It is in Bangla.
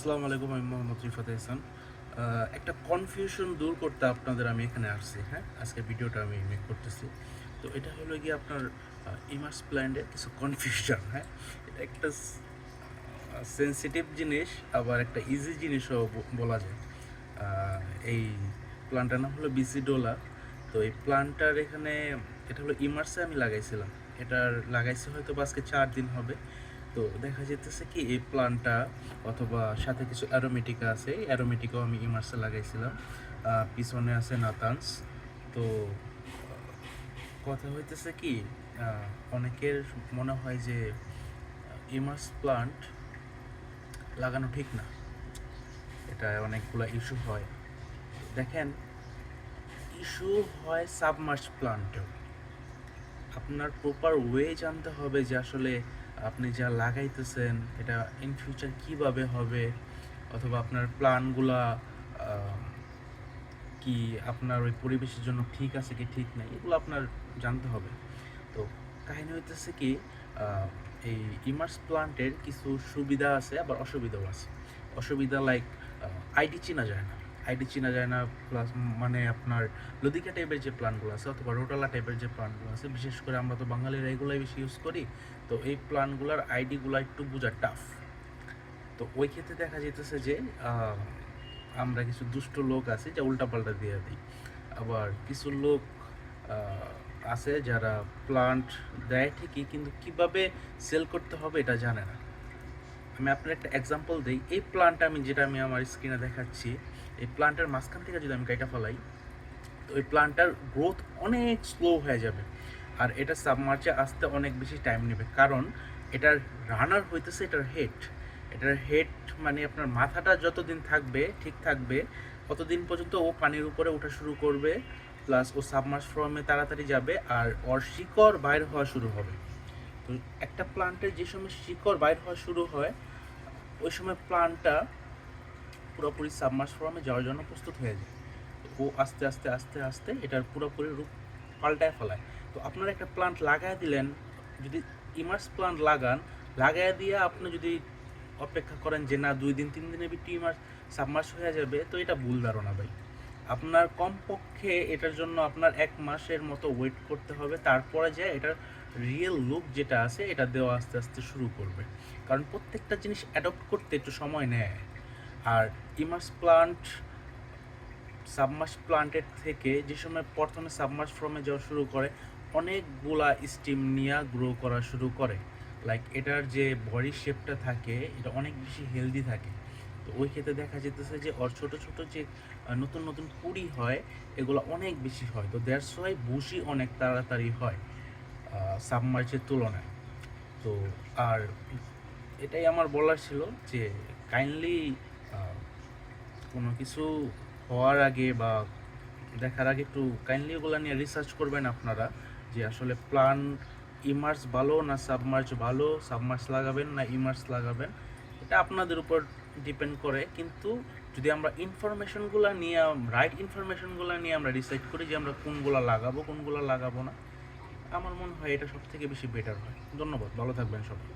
আসসালামু আলাইকুম, আমি মোহাম্মদ রিফাত এহসান। একটা কনফিউশন দূর করতে আপনাদের আমি এখানে আসছি। হ্যাঁ, আজকে ভিডিওটা আমি মেক করতেছি। তো এটা হলো গিয়ে আপনার ইমার্স প্ল্যান্টের কিছু কনফিউশন। হ্যাঁ, এটা একটা সেন্সিটিভ জিনিস, আবার একটা ইজি জিনিসও বলা যায়। আহ, এই প্ল্যান্টটার নাম হলো বিসিডোলা। তো এই প্ল্যান্টটার এখানে এটা হলো ইমার্সে আমি লাগাইছিলাম। এটার লাগাইছি হয়তো বা আজকে 4 দিন হবে। তো দেখা যেতেছে কি এই প্ল্যান্টটা অথবা সাথে কিছু অ্যারোমেটিকা আছে, এই অ্যারোমেটিকাও আমি ইমার্সে লাগাইছিলাম। পিছনে আছে নাতান্স। তো কথা হইতেছে কি, অনেকের মনে হয় যে ইমার্স প্লান্ট লাগানো ঠিক না, এটা অনেকগুলো ইস্যু হয়। দেখেন, ইস্যু হয় সাবমার্স প্লান্টেও। আপনার প্রপার ওয়ে জানতে হবে যে আসলে আপনি যা লাগাইতেছেন এটা ইন ফিউচার কীভাবে হবে, অথবা আপনার প্ল্যানগুলা কি আপনার ওই পরিবেশের জন্য ঠিক আছে কি ঠিক নাই, এগুলো আপনার জানতে হবে। তো কাহিনী হইতেছে কি, এই ইমার্স প্লান্টের কিছু সুবিধা আছে আবার অসুবিধাও আছে। অসুবিধা লাইক আইডি চেনা যায় না। আইডি চেনা যায় না, প্লাস মানে আপনার লদিকা টাইপের যে প্ল্যানগুলো আছে অথবা রোটালা টাইপের যে প্ল্যানগুলো আছে, বিশেষ করে আমরা তো বাঙালিরা এগুলোই বেশি ইউজ করি। তো এই প্ল্যানগুলোর আইডিগুলো একটু বোঝা টাফ। তো ওই ক্ষেত্রে দেখা যেতেছে যে আমরা কিছু দুষ্ট লোক আছে যা উল্টাপাল্টা দিয়ে দিই। আবার কিছু লোক আছে যারা প্লান্ট দেয় ঠিকই, কিন্তু কিভাবে সেল করতে হবে এটা জানে না। আমি আপনার একটা এক্সাম্পল দিই। এই প্লান্টটা যেটা আমি আমার স্ক্রিনে দেখাচ্ছি, এই প্লান্টের মাঝখান থেকে যদি আমি কাইটা ফেলাই, তো ওই প্লান্টটার গ্রোথ অনেক স্লো হয়ে যাবে। আর এটা সাবমার্চে আসতে অনেক বেশি টাইম নেবে, কারণ এটার রানার হইতেছে এটার হেড মানে আপনার মাথাটা যতদিন থাকবে ঠিক থাকবে, ততদিন পর্যন্ত ও পানির উপরে ওঠা শুরু করবে, প্লাস ও সাবমার্স ফর্মে তাড়াতাড়ি যাবে আর ওর শিকড় বাইর হওয়া শুরু হবে। তো একটা প্লান্টের যে সময় শিকড় বাইর হওয়া শুরু হয়, ওই সময় প্লান্টটা পুরোপুরি সাবমার্স ফর্মে যাওয়ার জন্য প্রস্তুত হয়ে যায়। ও আস্তে আস্তে আস্তে আস্তে এটার পুরোপুরি রূপ পাল্টায় ফেলায়। তো আপনারা একটা প্লান্ট লাগায় দিলেন, যদি ইমার্স প্লান্ট লাগায় দিয়ে আপনি যদি অপেক্ষা করেন যে না 2 দিন 3 দিনের ভিতরে ইমার্স সাবমার্স হয়ে যাবে, তো এটা ভুল ধারণা ভাই। আপনার কমপক্ষে এটার জন্য আপনার 1 মাসের মতো ওয়েট করতে হবে, তারপরে যে এটার রিয়েল লুক যেটা আছে এটা দেওয়া আস্তে আস্তে শুরু করবে। কারণ প্রত্যেকটা জিনিস অ্যাডপ্ট করতে একটু সময় নেয়। আর ইমার্স প্লান্ট সাবমার্স প্লান্টের থেকে যে সময় প্রথমে সাবমার্স ফর্মে যাওয়া শুরু করে, অনেকগুলা স্টিম নিয়ে গ্রো করা শুরু করে। লাইক এটার যে বডি শেপটা থাকে এটা অনেক বেশি হেলদি থাকে। তো ওই ক্ষেত্রে দেখা যেতেছে যে ওর ছোটো ছোটো যে নতুন নতুন কুড়ি হয়, এগুলো অনেক বেশি হয়। তো দ্যাটস ওয়াই বুশি অনেক তাড়াতাড়ি হয় সাবমার্চের তুলনায়। তো আর এটাই আমার বলার ছিল যে কাইন্ডলি কোনো কিছু হওয়ার আগে বা দেখার আগে একটু কাইন্ডলি ওগুলো নিয়ে রিসার্চ করবেন আপনারা, যে আসলে প্ল্যান ইমার্স ভালো না সাবমার্চ ভালো, সাবমার্চ লাগাবেন না ইমার্স লাগাবেন, এটা আপনাদের উপর ডিপেন্ড করে। কিন্তু যদি আমরা ইনফরমেশনগুলো নিয়ে রাইট ইনফরমেশনগুলো নিয়ে আমরা ডিসাইড করি যে আমরা কোনগুলো লাগাবো কোনগুলো লাগাবো না, আমার মনে হয় এটা সব থেকে বেশি বেটার হয়। ধন্যবাদ, ভালো থাকবেন সবাই।